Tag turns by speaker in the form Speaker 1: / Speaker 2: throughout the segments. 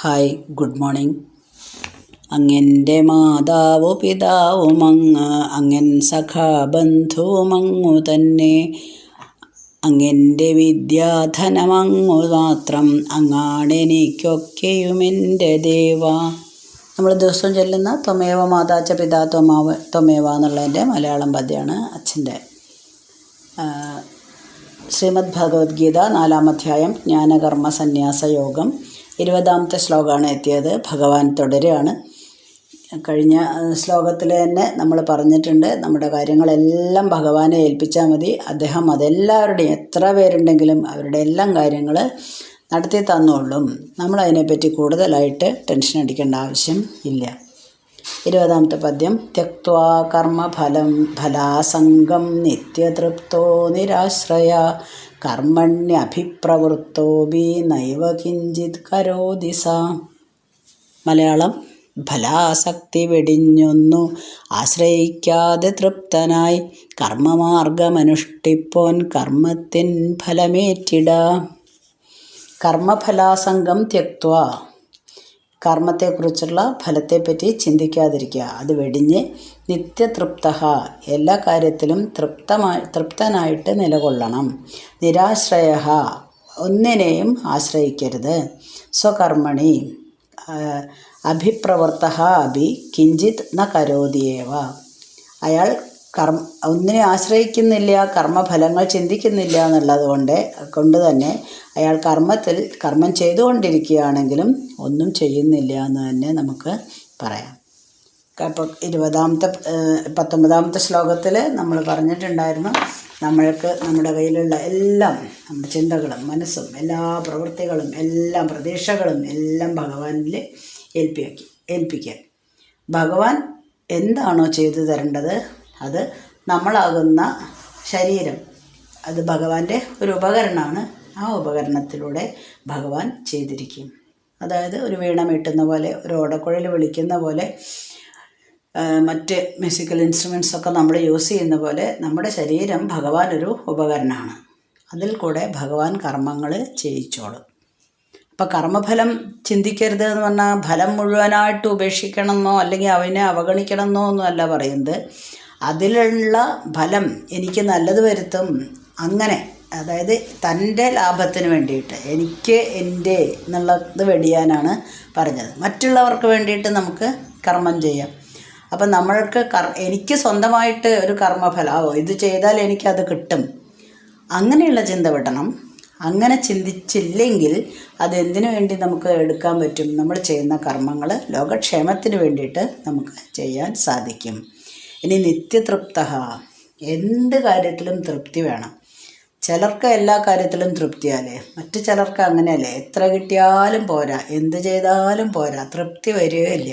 Speaker 1: Hi, good morning. അങ്ങൻ്റെ മാതാവു പിതാവുമങ്ങ്, അങ്ങൻ സഖാബന്ധുവുമങ്ങു തന്നെ. അങ്ങൻ്റെ വിദ്യാധനമങ്ങു മാത്രം, അങ്ങാണെനിക്കൊക്കെയുമെൻ്റെ ദേവ. നമ്മൾ ദിവസവും ചൊല്ലുന്ന ത്വമേവ മാതാച്ച പിതാ ത്വമേവ എന്നുള്ളതിൻ്റെ മലയാളം പദ്യമാണ് അച്ഛൻ്റെ. ശ്രീമദ് ഭഗവത്ഗീത 4-ാം അധ്യായം ജ്ഞാനകർമ്മ സന്യാസ യോഗം 20-ാമത്തെ ശ്ലോകമാണ് എത്തിയത്. ഭഗവാൻ തുടരുകയാണ്. കഴിഞ്ഞ ശ്ലോകത്തിൽ തന്നെ നമ്മൾ പറഞ്ഞിട്ടുണ്ട്, നമ്മുടെ കാര്യങ്ങളെല്ലാം ഭഗവാനെ ഏൽപ്പിച്ചാൽ മതി. അദ്ദേഹം അതെല്ലാവരുടെയും, എത്ര പേരുണ്ടെങ്കിലും അവരുടെ എല്ലാം കാര്യങ്ങൾ നടത്തി തന്നോളും. നമ്മളതിനെപ്പറ്റി കൂടുതലായിട്ട് ടെൻഷൻ അടിക്കേണ്ട ആവശ്യം ഇല്ല. 20-ാമത്തെ പദ്യം. ത്യക്ത്വാ കർമ്മഫലം ഫലാസംഗം നിത്യതൃപ്തോ നിരാശ്രയ കർമ്മണ്യഭിപ്രവൃത്തോപി നൈവ കിഞ്ചിത് കരോതി സ. മലയാളം. ഫലാസക്തി വെടിഞ്ഞൊന്നു ആശ്രയിക്കാതെ തൃപ്തനായി കർമ്മമാർഗമനുഷ്ഠിപ്പോൻ കർമ്മത്തിൻ ഫലമേറ്റിട. കർമ്മഫലാസംഗം ത്യക്ത്വാ, കർമ്മത്തെക്കുറിച്ചുള്ള ഫലത്തെപ്പറ്റി ചിന്തിക്കാതിരിക്കുക, അത് വെടിഞ്ഞ് നിത്യതൃപ്ത, എല്ലാ കാര്യത്തിലും തൃപ്തനായിട്ട് നിലകൊള്ളണം. നിരാശ്രയ, ഒന്നിനെയും ആശ്രയിക്കരുത്. സ്വകർമ്മണി അഭിപ്രവൃത്ത അഭി കിഞ്ചിത് ന കരോതിയേവ. അയാൾ ഒന്നിനെ ആശ്രയിക്കുന്നില്ല, കർമ്മഫലങ്ങൾ ചിന്തിക്കുന്നില്ല എന്നുള്ളത് കൊണ്ട് തന്നെ അയാൾ കർമ്മം ചെയ്തുകൊണ്ടിരിക്കുകയാണെങ്കിലും ഒന്നും ചെയ്യുന്നില്ല എന്ന് തന്നെ നമുക്ക് പറയാം. അപ്പോൾ 19-ാമത്തെ ശ്ലോകത്തിൽ നമ്മൾ പറഞ്ഞിട്ടുണ്ടായിരുന്നു, നമ്മൾക്ക് നമ്മുടെ കയ്യിലുള്ള എല്ലാം, നമ്മുടെ ചിന്തകളും മനസ്സും എല്ലാ പ്രവൃത്തികളും എല്ലാം പ്രതീക്ഷകളും എല്ലാം ഭഗവാനിൽ ഏൽപ്പിക്കാൻ. ഭഗവാൻ എന്താണോ ചെയ്തു തരേണ്ടത് അത് നമ്മളാകുന്ന ശരീരം, അത് ഭഗവാന്റെ ഒരു ഉപകരണമാണ്. ആ ഉപകരണത്തിലൂടെ ഭഗവാൻ ചെയ്തിരിക്കും. അതായത് ഒരു വീണ മീട്ടുന്ന പോലെ, ഒരു ഓടക്കുഴൽ വിളിക്കുന്ന പോലെ, മറ്റ് മ്യൂസിക്കൽ ഇൻസ്ട്രുമെൻറ്റ്സൊക്കെ നമ്മൾ യൂസ് ചെയ്യുന്ന പോലെ നമ്മുടെ ശരീരം ഭഗവാൻ ഒരു ഉപകരണമാണ്. അതിൽ കൂടെ ഭഗവാൻ കർമ്മങ്ങൾ ചെയ്യിച്ചോളും. അപ്പോൾ കർമ്മഫലം ചിന്തിക്കരുത് എന്ന് പറഞ്ഞാൽ ഫലം മുഴുവനായിട്ട് ഉപേക്ഷിക്കണമെന്നോ അല്ലെങ്കിൽ അവനെ അവഗണിക്കണമെന്നോ ഒന്നും അല്ല പറയുന്നത്. അതിലുള്ള ഫലം എനിക്ക് നല്ലത് വരുത്തും, അങ്ങനെ, അതായത് തൻ്റെ ലാഭത്തിന് വേണ്ടിയിട്ട്, എനിക്ക് എൻ്റെ എന്നുള്ളത് വെടിയാനാണ് പറഞ്ഞത്. മറ്റുള്ളവർക്ക് വേണ്ടിയിട്ട് നമുക്ക് കർമ്മം ചെയ്യാം. അപ്പം നമ്മൾക്ക് എനിക്ക് സ്വന്തമായിട്ട് ഒരു കർമ്മഫലമോ ഇത് ചെയ്താൽ എനിക്കത് കിട്ടും, അങ്ങനെയുള്ള ചിന്ത വിടണം. അങ്ങനെ ചിന്തിച്ചില്ലെങ്കിൽ അതെന്തിനു വേണ്ടി നമുക്ക് എടുക്കാൻ പറ്റും? നമ്മൾ ചെയ്യുന്ന കർമ്മങ്ങൾ ലോകക്ഷേമത്തിന് വേണ്ടിയിട്ട് നമുക്ക് ചെയ്യാൻ സാധിക്കും. ഇനി നിത്യതൃപ്ത, എന്ത് കാര്യത്തിലും തൃപ്തി വേണം. ചിലർക്ക് എല്ലാ കാര്യത്തിലും തൃപ്തിയാലേ, മറ്റു ചിലർക്ക് അങ്ങനെയല്ലേ, എത്ര കിട്ടിയാലും പോരാ, എന്ത് ചെയ്താലും പോരാ, തൃപ്തി വരികയില്ല.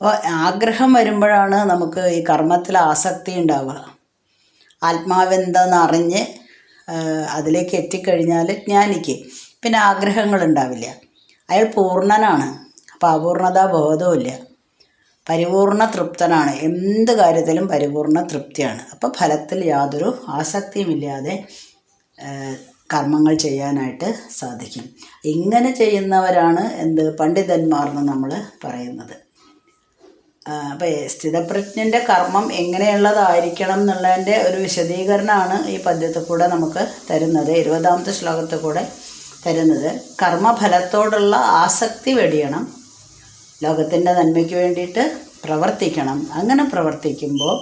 Speaker 1: അപ്പോൾ ആഗ്രഹം വരുമ്പോഴാണ് നമുക്ക് ഈ കർമ്മത്തിൽ ആസക്തി ഉണ്ടാവുക. ആത്മാവെന്തെന്ന് അറിഞ്ഞ് അതിലേക്ക് എത്തിക്കഴിഞ്ഞാൽ ജ്ഞാനിക്ക് പിന്നെ ആഗ്രഹങ്ങളുണ്ടാവില്ല. അയാൾ പൂർണ്ണനാണ്. അപ്പോൾ അപൂർണതാ ബോധവുമില്ല, പരിപൂർണ തൃപ്തനാണ്. എന്ത് കാര്യത്തിലും പരിപൂർണ തൃപ്തിയാണ്. അപ്പോൾ ഫലത്തിൽ യാതൊരു ആസക്തിയുമില്ലാതെ കർമ്മങ്ങൾ ചെയ്യാനായിട്ട് സാധിക്കും. ഇങ്ങനെ ചെയ്യുന്നവരാണ് പണ്ഡിതന്മാർ എന്ന് നമ്മൾ പറയുന്നത്. അപ്പോൾ സ്ഥിതപ്രജ്ഞൻ്റെ കർമ്മം എങ്ങനെയുള്ളതായിരിക്കണം എന്നുള്ളതിൻ്റെ ഒരു വിശദീകരണമാണ് ഈ പദ്യത്തിൽ കൂടെ നമുക്ക് തരുന്നത്. 20-ാമത്തെ ശ്ലോകത്തിൽ കൂടെ തരുന്നത്, കർമ്മഫലത്തോടുള്ള ആസക്തി വെടിയണം, ലോകത്തിൻ്റെ നന്മയ്ക്ക് വേണ്ടിയിട്ട് പ്രവർത്തിക്കണം. അങ്ങനെ പ്രവർത്തിക്കുമ്പോൾ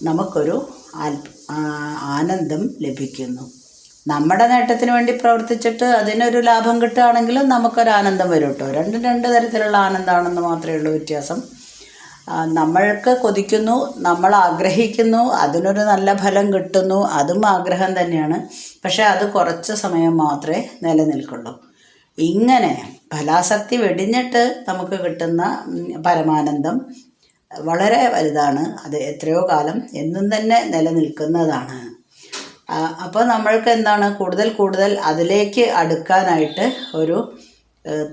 Speaker 1: നമുക്കൊരു ആനന്ദം ലഭിക്കുന്നു. നമ്മുടെ നേട്ടത്തിന് വേണ്ടി പ്രവർത്തിച്ചിട്ട് അതിനൊരു ലാഭം കിട്ടുകയാണെങ്കിലും നമുക്കൊരാനന്ദം വരും കേട്ടോ. രണ്ട് തരത്തിലുള്ള ആനന്ദമാണെന്ന് മാത്രമേ ഉള്ളൂ വ്യത്യാസം. നമ്മൾക്ക് കൊതിക്കുന്നു, നമ്മൾ ആഗ്രഹിക്കുന്നു, അതിനൊരു നല്ല ഫലം കിട്ടുന്നു, അതും ആഗ്രഹം തന്നെയാണ്. പക്ഷേ അത് കുറച്ച് സമയം മാത്രമേ നിലനിൽക്കുള്ളൂ. ഇങ്ങനെ ഫലാസക്തി വെടിഞ്ഞിട്ട് നമുക്ക് കിട്ടുന്ന പരമാനന്ദം വളരെ വലുതാണ്. അത് എത്രയോ കാലം എന്നും തന്നെ നിലനിൽക്കുന്നതാണ്. അപ്പോൾ നമ്മൾക്ക് എന്താണ്, കൂടുതൽ അതിലേക്ക് അടുക്കാനായിട്ട് ഒരു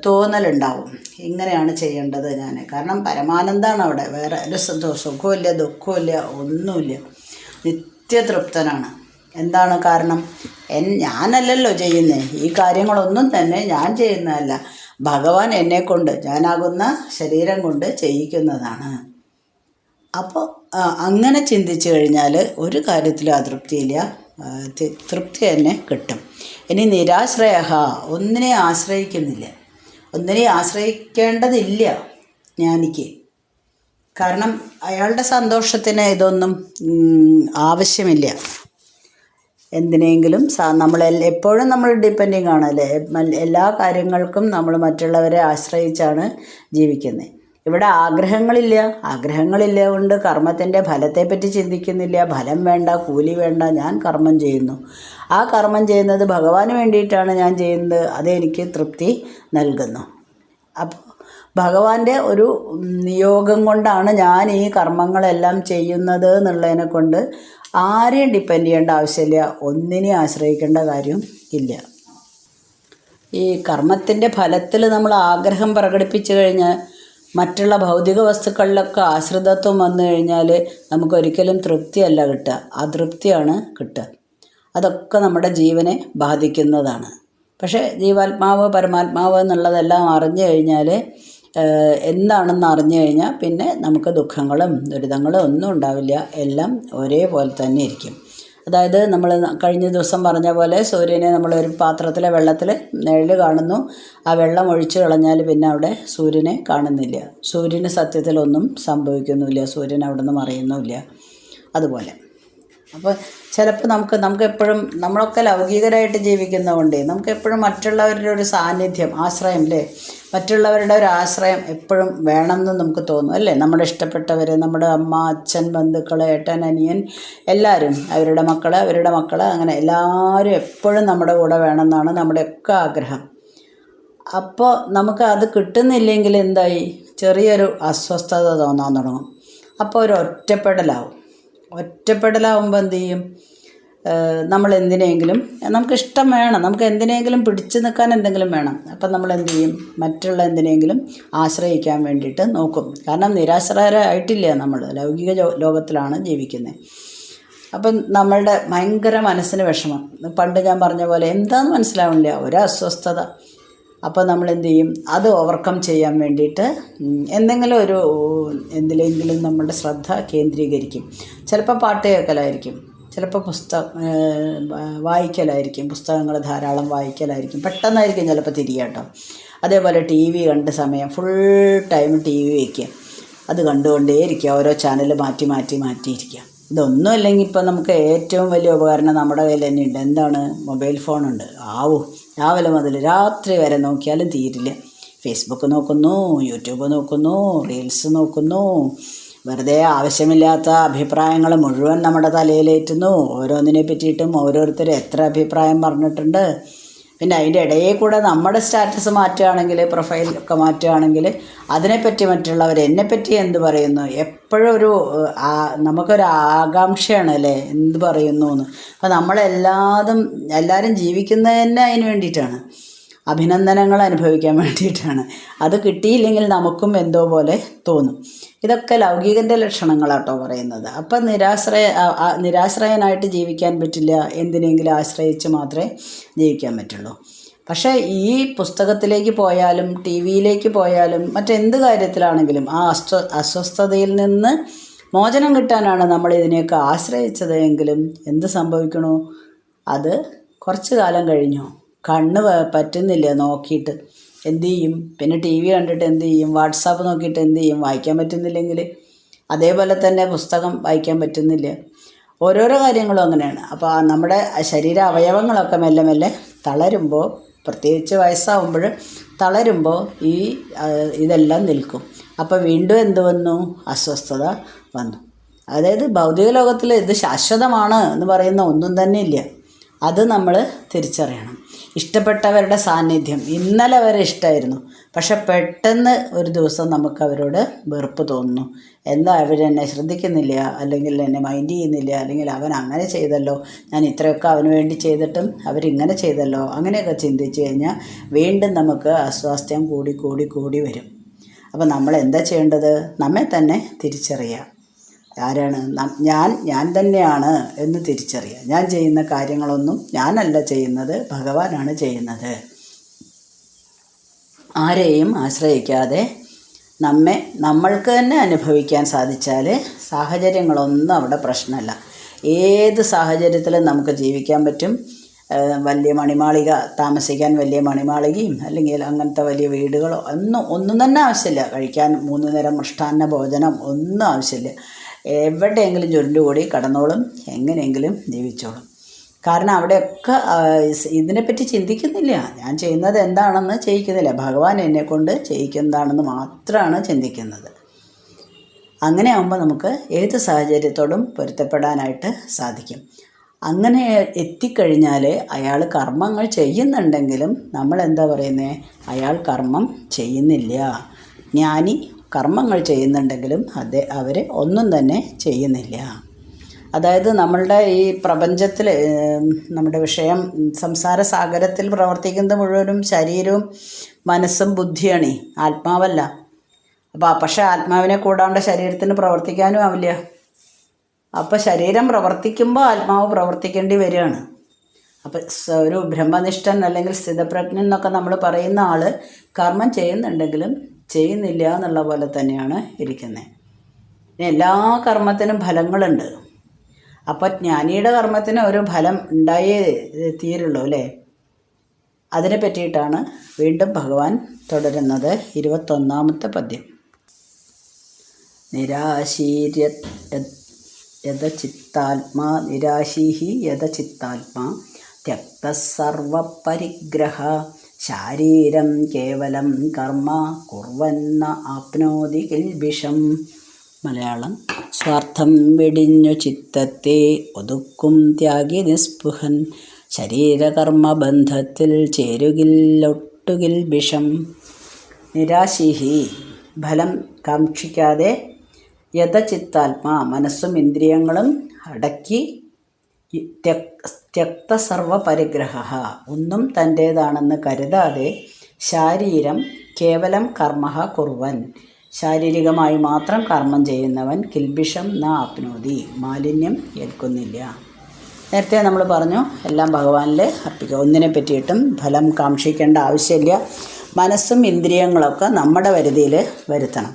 Speaker 1: തോന്നലുണ്ടാവും, ഇങ്ങനെയാണ് ചെയ്യേണ്ടത് ഞാൻ. കാരണം പരമാനന്ദമാണ് അവിടെ, വേറെ ഒരു സുഖമില്ല, ദുഃഖമില്ല, ഒന്നുമില്ല. നിത്യതൃപ്തനാണ്. എന്താണ് കാരണം? ഞാനല്ലല്ലോ ചെയ്യുന്നത്, ഈ കാര്യങ്ങളൊന്നും തന്നെ ഞാൻ ചെയ്യുന്നതല്ല, ഭഗവാൻ എന്നെക്കൊണ്ട്, ഞാനാകുന്ന ശരീരം കൊണ്ട് ചെയ്യിക്കുന്നതാണ്. അപ്പോൾ അങ്ങനെ ചിന്തിച്ചു കഴിഞ്ഞാൽ ഒരു കാര്യത്തിലും അതൃപ്തിയില്ല, തൃപ്തി തന്നെ കിട്ടും. ഇനി നിരാശ്രയ, ഒന്നിനെ ആശ്രയിക്കുന്നില്ല, ഒന്നിനെ ആശ്രയിക്കേണ്ടതില്ല ജ്ഞാനിക്ക്. കാരണം അയാളുടെ സന്തോഷത്തിന് ഇതൊന്നും ആവശ്യമില്ല. എന്തിനെങ്കിലും നമ്മൾ എപ്പോഴും നമ്മൾ ഡിപ്പെൻഡിങ് ആണല്ലേ, എല്ലാ കാര്യങ്ങൾക്കും നമ്മൾ മറ്റുള്ളവരെ ആശ്രയിച്ചാണ് ജീവിക്കുന്നത്. ഇവിടെ ആഗ്രഹങ്ങളില്ല കൊണ്ട് കർമ്മത്തിൻ്റെ ഫലത്തെപ്പറ്റി ചിന്തിക്കുന്നില്ല. ഫലം വേണ്ട, കൂലി വേണ്ട, ഞാൻ കർമ്മം ചെയ്യുന്നു. ആ കർമ്മം ചെയ്യുന്നത് ഭഗവാന് വേണ്ടിയിട്ടാണ് ഞാൻ ചെയ്യുന്നത്, അതെനിക്ക് തൃപ്തി നൽകുന്നു. അപ്പോൾ ഭഗവാന്റെ ഒരു നിയോഗം കൊണ്ടാണ് ഞാൻ ഈ കർമ്മങ്ങളെല്ലാം ചെയ്യുന്നത് എന്നുള്ളതിനെ കൊണ്ട് ആരെയും ഡിപ്പെൻഡ് ചെയ്യേണ്ട ആവശ്യമില്ല, ഒന്നിനെയും ആശ്രയിക്കേണ്ട കാര്യം ഇല്ല. ഈ കർമ്മത്തിൻ്റെ ഫലത്തിൽ നമ്മൾ ആഗ്രഹം പ്രകടിപ്പിച്ചു കഴിഞ്ഞാൽ മറ്റുള്ള ഭൗതിക വസ്തുക്കളിലൊക്കെ ആശ്രിതത്വം വന്നു കഴിഞ്ഞാൽ നമുക്കൊരിക്കലും തൃപ്തിയല്ല കിട്ടുക, അതൃപ്തിയാണ് കിട്ടുക. അതൊക്കെ നമ്മുടെ ജീവനെ ബാധിക്കുന്നതാണ്. പക്ഷേ ജീവാത്മാവ് പരമാത്മാവ് എന്നുള്ളതെല്ലാം അറിഞ്ഞു കഴിഞ്ഞാൽ, എന്താണെന്ന് അറിഞ്ഞു കഴിഞ്ഞാൽ പിന്നെ നമുക്ക് ദുഃഖങ്ങളും ദുരിതങ്ങളും ഒന്നും ഉണ്ടാവില്ല, എല്ലാം ഒരേപോലെ തന്നെ ഇരിക്കും. അതായത് നമ്മൾ കഴിഞ്ഞ ദിവസം പറഞ്ഞ പോലെ സൂര്യനെ നമ്മളൊരു പാത്രത്തിലെ വെള്ളത്തിൽ നിഴൽ കാണുന്നു, ആ വെള്ളം ഒഴിച്ചു കളഞ്ഞാൽ പിന്നെ അവിടെ സൂര്യനെ കാണുന്നില്ല. സൂര്യന് സത്യത്തിലൊന്നും സംഭവിക്കുന്നുമില്ല, സൂര്യൻ അവിടെ നിന്ന് മറയുന്നുമില്ല. അതുപോലെ അപ്പോൾ ചിലപ്പോൾ നമുക്ക് എപ്പോഴും, നമ്മളൊക്കെ ലൗകികരായിട്ട് ജീവിക്കുന്നതുകൊണ്ട് നമുക്ക് എപ്പോഴും മറ്റുള്ളവരുടെ ഒരു സാന്നിധ്യം, ആശ്രയം അല്ലേ, മറ്റുള്ളവരുടെ ഒരു ആശ്രയം എപ്പോഴും വേണമെന്ന് നമുക്ക് തോന്നും അല്ലേ. നമ്മുടെ ഇഷ്ടപ്പെട്ടവർ, നമ്മുടെ അമ്മ, അച്ഛൻ, ബന്ധുക്കൾ, ഏട്ടൻ, അനിയൻ, എല്ലാവരും, അവരുടെ മക്കൾ, അങ്ങനെ എല്ലാവരും എപ്പോഴും നമ്മുടെ കൂടെ വേണമെന്നാണ് നമ്മുടെയൊക്കെ ആഗ്രഹം. അപ്പോൾ നമുക്ക് അത് കിട്ടുന്നില്ലെങ്കിൽ എന്തായി, ചെറിയൊരു അസ്വസ്ഥത തോന്നാൻ തുടങ്ങും. അപ്പോൾ ഒരു ഒറ്റപ്പെടലാവുമ്പോൾ എന്ത് ചെയ്യും, നമ്മൾ എന്തിനെങ്കിലും, നമുക്കിഷ്ടം വേണം, നമുക്ക് എന്തിനെങ്കിലും പിടിച്ചു നിൽക്കാൻ എന്തെങ്കിലും വേണം. അപ്പം നമ്മൾ എന്ത് ചെയ്യും, മറ്റുള്ള എന്തിനെങ്കിലും ആശ്രയിക്കാൻ വേണ്ടിയിട്ട് നോക്കും. കാരണം നിരാശ്രയരായിട്ടില്ല, നമ്മൾ ലൗകിക ലോകത്തിലാണ് ജീവിക്കുന്നത്. അപ്പം നമ്മളുടെ ഭയങ്കര മനസ്സിന് വിഷമം, പണ്ട് ഞാൻ പറഞ്ഞ പോലെ എന്താണെന്ന് മനസ്സിലാവില്ല, ഒരു അസ്വസ്ഥത. അപ്പോൾ നമ്മൾ എന്ത് ചെയ്യും, അത് ഓവർകം ചെയ്യാൻ വേണ്ടിയിട്ട് എന്തിലെങ്കിലും നമ്മളുടെ ശ്രദ്ധ കേന്ദ്രീകരിക്കും. ചിലപ്പോൾ പാട്ട് കേൾക്കലായിരിക്കും, ചിലപ്പോൾ വായിക്കലായിരിക്കും, പുസ്തകങ്ങൾ ധാരാളം വായിക്കലായിരിക്കും, പെട്ടെന്നായിരിക്കും ചിലപ്പോൾ തിരിയാട്ടോ. അതേപോലെ ടി വി കണ്ട സമയം ഫുൾ ടൈം ടി വി വയ്ക്കുക, അത് കണ്ടുകൊണ്ടേയിരിക്കുക, ഓരോ ചാനൽ മാറ്റിയിരിക്കുക. ഇതൊന്നും അല്ലെങ്കിൽ ഇപ്പോൾ നമുക്ക് ഏറ്റവും വലിയ ഉപകരണം നമ്മുടെ കയ്യിൽ തന്നെ ഉണ്ട്. എന്താണ്? മൊബൈൽ ഫോണുണ്ട്. രാവിലെ മുതൽ രാത്രി വരെ നോക്കിയാലും തീരില്ല. ഫേസ്ബുക്ക് നോക്കുന്നു, യൂട്യൂബ് നോക്കുന്നു, റീൽസ് നോക്കുന്നു, വെറുതെ ആവശ്യമില്ലാത്ത അഭിപ്രായങ്ങൾ മുഴുവൻ നമ്മുടെ തലയിലേറ്റുന്നു. ഓരോന്നിനെ പറ്റിയിട്ടും ഓരോരുത്തർ എത്ര അഭിപ്രായം പറഞ്ഞിട്ടുണ്ട്. പിന്നെ അതിൻ്റെ ഇടയിൽ കൂടെ നമ്മുടെ സ്റ്റാറ്റസ് മാറ്റുകയാണെങ്കിൽ, പ്രൊഫൈലൊക്കെ മാറ്റുകയാണെങ്കിൽ അതിനെപ്പറ്റി മറ്റുള്ളവർ എന്നെപ്പറ്റി എന്ത് പറയുന്നു, എപ്പോഴും നമുക്കൊരു ആകാംക്ഷയാണ് അല്ലേ, എന്ത് പറയുന്നു എന്ന്. അപ്പോൾ എല്ലാവരും ജീവിക്കുന്നത് തന്നെ അതിന് വേണ്ടിയിട്ടാണ്, അഭിനന്ദനങ്ങൾ അനുഭവിക്കാൻ വേണ്ടിയിട്ടാണ്. അത് കിട്ടിയില്ലെങ്കിൽ നമുക്കും എന്തോ പോലെ തോന്നും. ഇതൊക്കെ ലൗകികൻ്റെ ലക്ഷണങ്ങളാട്ടോ പറയുന്നത്. അപ്പം നിരാശ്രയനായിട്ട് ജീവിക്കാൻ പറ്റില്ല, എന്തിനെങ്കിലും ആശ്രയിച്ച് മാത്രമേ ജീവിക്കാൻ പറ്റുള്ളൂ. പക്ഷേ ഈ പുസ്തകത്തിലേക്ക് പോയാലും ടി വിയിലേക്ക് പോയാലും മറ്റെന്ത് കാര്യത്തിലാണെങ്കിലും ആ അസ്വസ്ഥതയിൽ നിന്ന് മോചനം കിട്ടാനാണ് നമ്മൾ ഇതിനെയൊക്കെ ആശ്രയിച്ചത് എങ്കിലും എന്ത് സംഭവിക്കണോ, അത് കുറച്ച് കാലം കഴിഞ്ഞു കണ്ണ് പറ്റുന്നില്ല നോക്കിയിട്ട് എന്തു ചെയ്യും, പിന്നെ ടി വി കണ്ടിട്ട് എന്തു ചെയ്യും, വാട്സാപ്പ് നോക്കിയിട്ട് എന്തു ചെയ്യും, വായിക്കാൻ പറ്റുന്നില്ലെങ്കിൽ. അതേപോലെ തന്നെ പുസ്തകം വായിക്കാൻ പറ്റുന്നില്ല. ഓരോരോ കാര്യങ്ങളും അങ്ങനെയാണ്. അപ്പോൾ നമ്മുടെ ശരീര അവയവങ്ങളൊക്കെ മെല്ലെ മെല്ലെ തളരുമ്പോൾ, പ്രത്യേകിച്ച് വയസ്സാവുമ്പോൾ തളരുമ്പോൾ ഇതെല്ലാം നിൽക്കും. അപ്പോൾ വീണ്ടും എന്ത് വന്നു, അസ്വസ്ഥത വന്നു. അതായത് ഭൗതിക ലോകത്തിൽ ഇത് ശാശ്വതമാണ് എന്ന് പറയുന്ന ഒന്നും തന്നെ ഇല്ല. അത് നമ്മൾ തിരിച്ചറിയണം. ഇഷ്ടപ്പെട്ടവരുടെ സാന്നിധ്യം ഇന്നലെ വരെ ഇഷ്ടമായിരുന്നു, പക്ഷെ പെട്ടെന്ന് ഒരു ദിവസം നമുക്ക് അവരോട് വെറുപ്പ് തോന്നുന്നു. എന്താ അവരെന്നെ ശ്രദ്ധിക്കുന്നില്ല, അല്ലെങ്കിൽ എന്നെ മൈൻഡ് ചെയ്യുന്നില്ല, അല്ലെങ്കിൽ അവൻ അങ്ങനെ ചെയ്തല്ലോ, ഞാൻ ഇത്രയൊക്കെ അവന് വേണ്ടി ചെയ്തിട്ടും അവരിങ്ങനെ ചെയ്തല്ലോ, അങ്ങനെയൊക്കെ ചിന്തിച്ച് കഴിഞ്ഞാൽ വീണ്ടും നമുക്ക് അസ്വാസ്ഥ്യം കൂടി വരും. അപ്പോൾ നമ്മൾ എന്താ ചെയ്യേണ്ടത്, നമ്മെ തന്നെ തിരിച്ചറിയുക. ആരാണ് ഞാൻ തന്നെയാണ് എന്ന് തിരിച്ചറിയുക. ഞാൻ ചെയ്യുന്ന കാര്യങ്ങളൊന്നും ഞാനല്ല ചെയ്യുന്നത്, ഭഗവാനാണ് ചെയ്യുന്നത്. ആരെയും ആശ്രയിക്കാതെ നമ്മൾക്ക് തന്നെ അനുഭവിക്കാൻ സാധിച്ചാൽ സാഹചര്യങ്ങളൊന്നും അവിടെ പ്രശ്നമല്ല. ഏത് സാഹചര്യത്തിലും നമുക്ക് ജീവിക്കാൻ പറ്റും. വലിയ മണിമാളിക താമസിക്കാൻ വലിയ മണിമാളികയും അല്ലെങ്കിൽ അങ്ങനത്തെ വലിയ വീടുകളോ ഒന്നും തന്നെ ആവശ്യമില്ല. കഴിക്കാൻ 3 നേരം മൃഷ്ടാന്ന ഭോജനം ഒന്നും ആവശ്യമില്ല. എവിടെയെങ്കിലും ചുരുണ്ടുകൂടി കടന്നോളും, എങ്ങനെയെങ്കിലും ജീവിച്ചോളും. കാരണം അവിടെയൊക്കെ ഇതിനെപ്പറ്റി ചിന്തിക്കുന്നില്ല. ഞാൻ ചെയ്യുന്നത് എന്താണെന്ന് ചെയ്യിക്കുന്നില്ല, ഭഗവാൻ എന്നെക്കൊണ്ട് ചെയ്യിക്കുന്നതാണെന്ന് മാത്രമാണ് ചിന്തിക്കുന്നത്. അങ്ങനെ ആകുമ്പോൾ നമുക്ക് ഏത് സാഹചര്യത്തോടും പൊരുത്തപ്പെടാനായിട്ട് സാധിക്കും. അങ്ങനെ എത്തിക്കഴിഞ്ഞാൽ അയാൾ കർമ്മങ്ങൾ ചെയ്യുന്നുണ്ടെങ്കിലും നമ്മൾ എന്താ പറയുന്നത്, അയാൾ കർമ്മം ചെയ്യുന്നില്ല. ജ്ഞാനി കർമ്മങ്ങൾ ചെയ്യുന്നുണ്ടെങ്കിലും അവർ ഒന്നും തന്നെ ചെയ്യുന്നില്ല. അതായത് നമ്മളുടെ ഈ പ്രപഞ്ചത്തിൽ നമ്മുടെ വിഷയം സംസാര സാഗരത്തിൽ പ്രവർത്തിക്കുന്നത് മുഴുവനും ശരീരവും മനസ്സും ബുദ്ധിയാണ്, ആത്മാവല്ല. പക്ഷേ ആത്മാവിനെ കൂടാണ്ട് ശരീരത്തിന് പ്രവർത്തിക്കാനും ആവില്ല. അപ്പോൾ ശരീരം പ്രവർത്തിക്കുമ്പോൾ ആത്മാവ് പ്രവർത്തിക്കേണ്ടി വരികയാണ്. അപ്പോൾ ഒരു ബ്രഹ്മനിഷ്ഠൻ അല്ലെങ്കിൽ സ്ഥിതപ്രജ്ഞൻ എന്നൊക്കെ നമ്മൾ പറയുന്ന ആൾ കർമ്മം ചെയ്യുന്നുണ്ടെങ്കിലും ചെയ്യുന്നില്ല എന്നുള്ള പോലെ തന്നെയാണ് ഇരിക്കുന്നത്. എല്ലാ കർമ്മത്തിനും ഫലങ്ങളുണ്ട്. അപ്പോൾ ജ്ഞാനിയുടെ കർമ്മത്തിന് ഒരു ഫലം ഉണ്ടായേ തീരുള്ളൂ അല്ലേ. അതിനെ പറ്റിയിട്ടാണ് വീണ്ടും ഭഗവാൻ തുടരുന്നത്. 21ാമത്തെ പദ്യം. നിരാശീര്യ യഥചിത്താത്മാ നിരാശീഹി യഥചിത്താത്മാ ത്യക്തസർവപരിഗ്രഹ ശാരീരം കേവലം കർമ്മ കുർവന്ന ആപ്നോതി കിൽബിഷം. മലയാളം. സ്വാർത്ഥം വെടിഞ്ഞു ചിത്തത്തെ ഒതുക്കും ത്യാഗി നിസ്പൃഹൻ ശരീരകർമ്മബന്ധത്തിൽ ചേരുകില്ലൊട്ടുകിൽ വിഷം. നിരാശീഹി ഫലം കാക്ഷിക്കാതെ യഥചിത്താത്മാ മനസ്സും ഇന്ദ്രിയങ്ങളും അടക്കി ത്യക്ത സർവപരിഗ്രഹ ഒന്നും തൻ്റേതാണെന്ന് കരുതാതെ ശാരീരം കേവലം കർമ്മ കുർവൻ ശാരീരികമായി മാത്രം കർമ്മം ചെയ്യുന്നവൻ കിൽബിഷം ന ആപ്നോതി മാലിന്യം ഏൽക്കുന്നില്ല. നേരത്തെ നമ്മൾ പറഞ്ഞു എല്ലാം ഭഗവാനിൽ അർപ്പിക്കുക. ഒന്നിനെ പറ്റിയിട്ടും ഫലം കാക്ഷിക്കേണ്ട ആവശ്യമില്ല. മനസ്സും ഇന്ദ്രിയങ്ങളൊക്കെ നമ്മുടെ പരിധിയിൽ വരുത്തണം.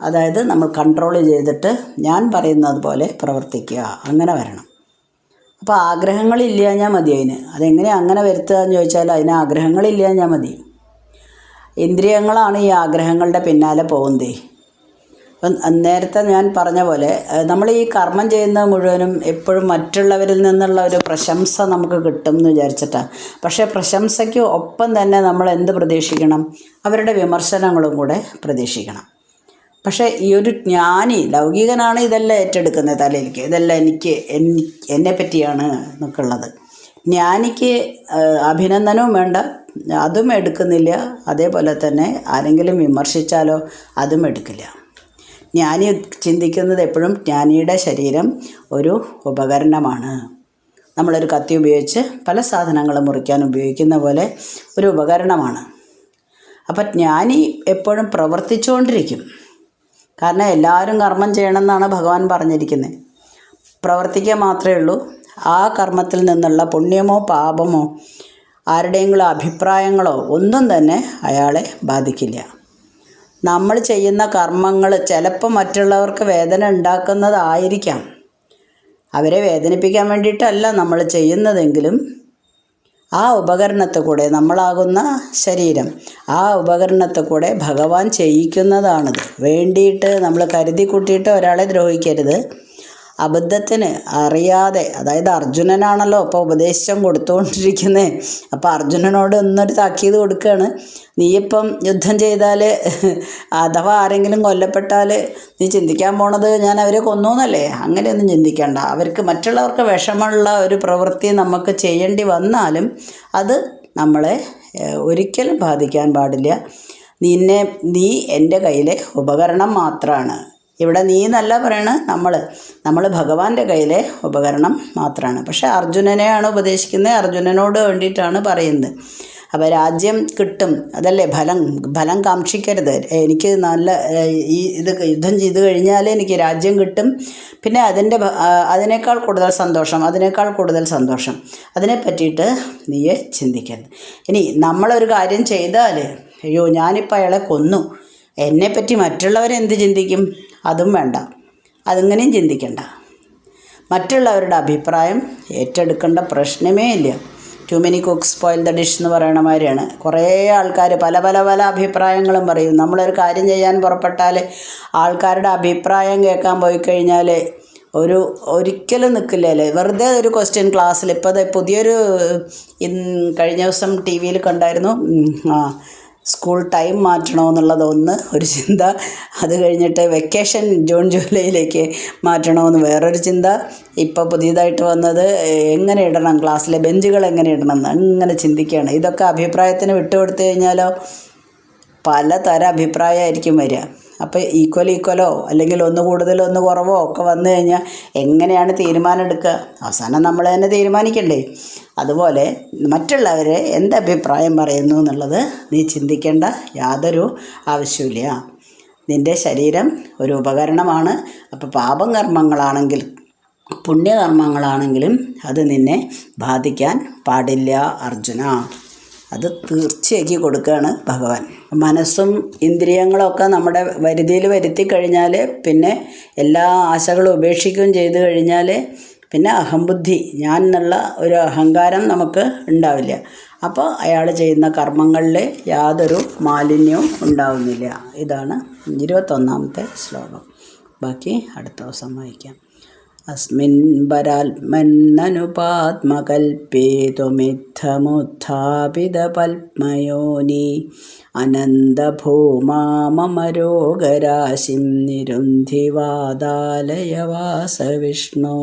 Speaker 1: അതായത് നമ്മൾ കൺട്രോൾ ചെയ്തിട്ട് ഞാൻ പറയുന്നത് പോലെ പ്രവർത്തിക്കുക, അങ്ങനെ വരണം. അപ്പോൾ ആഗ്രഹങ്ങളില്ലാഞ്ഞാൽ മതി. അതെങ്ങനെ അങ്ങനെ വരുത്തുക എന്ന് ചോദിച്ചാൽ അതിന് ആഗ്രഹങ്ങളില്ലാഞ്ഞാൽ മതി. ഇന്ദ്രിയങ്ങളാണ് ഈ ആഗ്രഹങ്ങളുടെ പിന്നാലെ പോകുന്നത്. അപ്പം നേരത്തെ ഞാൻ പറഞ്ഞ പോലെ നമ്മൾ ഈ കർമ്മം ചെയ്യുന്നത് മുഴുവനും എപ്പോഴും മറ്റുള്ളവരിൽ നിന്നുള്ള ഒരു പ്രശംസ നമുക്ക് കിട്ടും എന്ന് വിചാരിച്ചിട്ടാണ്. പക്ഷേ പ്രശംസയ്ക്ക് ഒപ്പം തന്നെ നമ്മൾ എന്ത് പ്രതീക്ഷിക്കണം? അവരുടെ വിമർശനങ്ങളും കൂടെ പ്രതീക്ഷിക്കണം. പക്ഷേ ഈ ഒരു ജ്ഞാനി ലൗകികനാണ് ഇതെല്ലാം ഏറ്റെടുക്കുന്നത് തലയിലേക്ക്, ഇതെല്ലാം എന്നെ പറ്റിയാണ് എന്നൊക്കെ ഉള്ളത്. ജ്ഞാനിക്ക് അഭിനന്ദനവും വേണ്ട, അതും എടുക്കുന്നില്ല. അതേപോലെ തന്നെ ആരെങ്കിലും വിമർശിച്ചാലോ അതും എടുക്കില്ല. ജ്ഞാനി ചിന്തിക്കുന്നത് എപ്പോഴും ജ്ഞാനിയുടെ ശരീരം ഒരു ഉപകരണമാണ്. നമ്മളൊരു കത്തി ഉപയോഗിച്ച് പല സാധനങ്ങളും മുറിക്കാൻ ഉപയോഗിക്കുന്ന പോലെ ഒരു ഉപകരണമാണ്. അപ്പം ജ്ഞാനി എപ്പോഴും പ്രവർത്തിച്ചുകൊണ്ടിരിക്കും. കാരണം എല്ലാവരും കർമ്മം ചെയ്യണമെന്നാണ് ഭഗവാൻ പറഞ്ഞിരിക്കുന്നത്. പ്രവർത്തിക്കുക മാത്രമേ ഉള്ളൂ. ആ കർമ്മത്തിൽ നിന്നുള്ള പുണ്യമോ പാപമോ ആരുടെയെങ്കിലും അഭിപ്രായങ്ങളോ ഒന്നും തന്നെ അയാളെ ബാധിക്കില്ല. നമ്മൾ ചെയ്യുന്ന കർമ്മങ്ങൾ ചിലപ്പോൾ മറ്റുള്ളവർക്ക് വേദന ഉണ്ടാക്കുന്നതായിരിക്കാം. അവരെ വേദനിപ്പിക്കാൻ വേണ്ടിയിട്ടല്ല നമ്മൾ ചെയ്യുന്നതെങ്കിലും ആ ഉപകരണത്തിൽ കൂടെ നമ്മളാകുന്ന ശരീരം, ആ ഉപകരണത്തിൽ കൂടെ ഭഗവാൻ ചെയ്യിക്കുന്നതാണിത്. വേണ്ടിയിട്ട് നമ്മൾ കരുതി കൂട്ടിയിട്ട് ഒരാളെ ദ്രോഹിക്കരുത്. അബദ്ധത്തിന് അറിയാതെ, അതായത് അർജുനനാണല്ലോ ഇപ്പോൾ ഉപദേശം കൊടുത്തുകൊണ്ടിരിക്കുന്നത്. അപ്പോൾ അർജുനനോട് ഒന്നൊരു താക്കീത് കൊടുക്കുകയാണ്. നീയിപ്പം യുദ്ധം ചെയ്താൽ അഥവാ ആരെങ്കിലും കൊല്ലപ്പെട്ടാൽ നീ ചിന്തിക്കാൻ പോണത് ഞാൻ അവരെ കൊന്നു എന്നല്ലേ? അങ്ങനെയൊന്നും ചിന്തിക്കേണ്ട. അവർക്ക് മറ്റുള്ളവർക്ക് വിഷമമുള്ള ഒരു പ്രവൃത്തി നമുക്ക് ചെയ്യേണ്ടി വന്നാലും അത് നമ്മളെ ഒരിക്കലും ബാധിക്കാൻ പാടില്ല. നീ എൻ്റെ കയ്യിലെ ഉപകരണം മാത്രമാണ്. ഇവിടെ നീ എന്നല്ല പറയണത്, നമ്മൾ ഭഗവാന്റെ കയ്യിലെ ഉപകരണം മാത്രമാണ്. പക്ഷെ അർജുനനെയാണ് ഉപദേശിക്കുന്നത്, അർജുനനോട് വേണ്ടിയിട്ടാണ് പറയുന്നത്. അപ്പോൾ രാജ്യം കിട്ടും, അതല്ലേ ഫലം കാക്ഷിക്കരുത്. എനിക്ക് യുദ്ധം ചെയ്ത് കഴിഞ്ഞാൽ എനിക്ക് രാജ്യം കിട്ടും, പിന്നെ അതിനേക്കാൾ കൂടുതൽ സന്തോഷം അതിനെ പറ്റിയിട്ട് നീ ചിന്തിക്കരുത്. ഇനി നമ്മളൊരു കാര്യം ചെയ്താൽ അയ്യോ ഞാനിപ്പോൾ അയാളെ കൊന്നു, എന്നെപ്പറ്റി മറ്റുള്ളവരെന്ത് ചിന്തിക്കും, അതും വേണ്ട, അതിങ്ങനെയും ചിന്തിക്കണ്ട. മറ്റുള്ളവരുടെ അഭിപ്രായം ഏറ്റെടുക്കേണ്ട പ്രശ്നമേ ഇല്ല. Too many cooks spoil the dish എന്ന് പറയണ മാതിരിയാണ്. കുറേ ആൾക്കാർ പല പല പല അഭിപ്രായങ്ങളും പറയും. നമ്മളൊരു കാര്യം ചെയ്യാൻ പുറപ്പെട്ടാൽ ആൾക്കാരുടെ അഭിപ്രായം കേൾക്കാൻ പോയി കഴിഞ്ഞാൽ ഒരിക്കലും നിൽക്കില്ലല്ലേ. വെറുതെ ഒരു ക്വസ്റ്റ്യൻ ക്ലാസ്സിൽ ഇപ്പോൾ അത് പുതിയൊരു കഴിഞ്ഞ ദിവസം ടി വിയിൽ കണ്ടായിരുന്നു, സ്കൂൾ ടൈം മാറ്റണമെന്നുള്ളത് ഒരു ചിന്ത. അത് കഴിഞ്ഞിട്ട് വെക്കേഷൻ ജൂൺ ജൂലൈയിലേക്ക് മാറ്റണമെന്ന് വേറൊരു ചിന്ത. ഇപ്പോൾ പുതിയതായിട്ട് വന്നത് എങ്ങനെ ഇടണം, ക്ലാസ്സിലെ ബെഞ്ചുകൾ എങ്ങനെ ഇടണം എന്ന് അങ്ങനെ ചിന്തിക്കുകയാണ്. ഇതൊക്കെ അഭിപ്രായത്തിന് വിട്ടുകൊടുത്തു കഴിഞ്ഞാലോ പലതരം അഭിപ്രായമായിരിക്കും വരിക. അപ്പോൾ ഈക്വലോ അല്ലെങ്കിൽ ഒന്ന് കൂടുതലോ ഒന്ന് കുറവോ ഒക്കെ വന്നു കഴിഞ്ഞാൽ എങ്ങനെയാണ് തീരുമാനം എടുക്കുക? അവസാനം നമ്മൾ തന്നെ തീരുമാനിക്കണ്ടേ? അതുപോലെ മറ്റുള്ളവർ എന്തഭിപ്രായം പറയുന്നു എന്നുള്ളത് നീ ചിന്തിക്കേണ്ട യാതൊരു ആവശ്യമില്ല. നിൻ്റെ ശരീരം ഒരു ഉപകരണമാണ്. അപ്പോൾ പാപം കർമ്മങ്ങളാണെങ്കിൽ പുണ്യകർമ്മങ്ങളാണെങ്കിലും അത് നിന്നെ ബാധിക്കാൻ പാടില്ല അർജുന. അത് തീർച്ചയാക്കി കൊടുക്കുകയാണ് ഭഗവാൻ. മനസ്സും ഇന്ദ്രിയങ്ങളൊക്കെ നമ്മുടെ വരുതിയിൽ വരുത്തി കഴിഞ്ഞാൽ പിന്നെ എല്ലാ ആശകളും ഉപേക്ഷിക്കുകയും ചെയ്തു കഴിഞ്ഞാൽ പിന്നെ അഹംബുദ്ധി, ഞാൻ എന്നുള്ള ഒരു അഹങ്കാരം നമുക്ക് ഉണ്ടാവില്ല. അപ്പോൾ അയാൾ ചെയ്യുന്ന കർമ്മങ്ങളിൽ യാതൊരു മാലിന്യവും ഉണ്ടാവുന്നില്ല. ഇതാണ് 21ാമത്തെ ശ്ലോകം. ബാക്കി അടുത്ത ദിവസം വായിക്കാം. അസ്മിൻ പരാത്മകൽപ്പേതുമിത്തമുത്ഥാപിതപത്മയോനി അനന്തഭൂമാമരോഗരാശിം നിരുന്ധിവാദാലയ വാസവിഷ്ണു.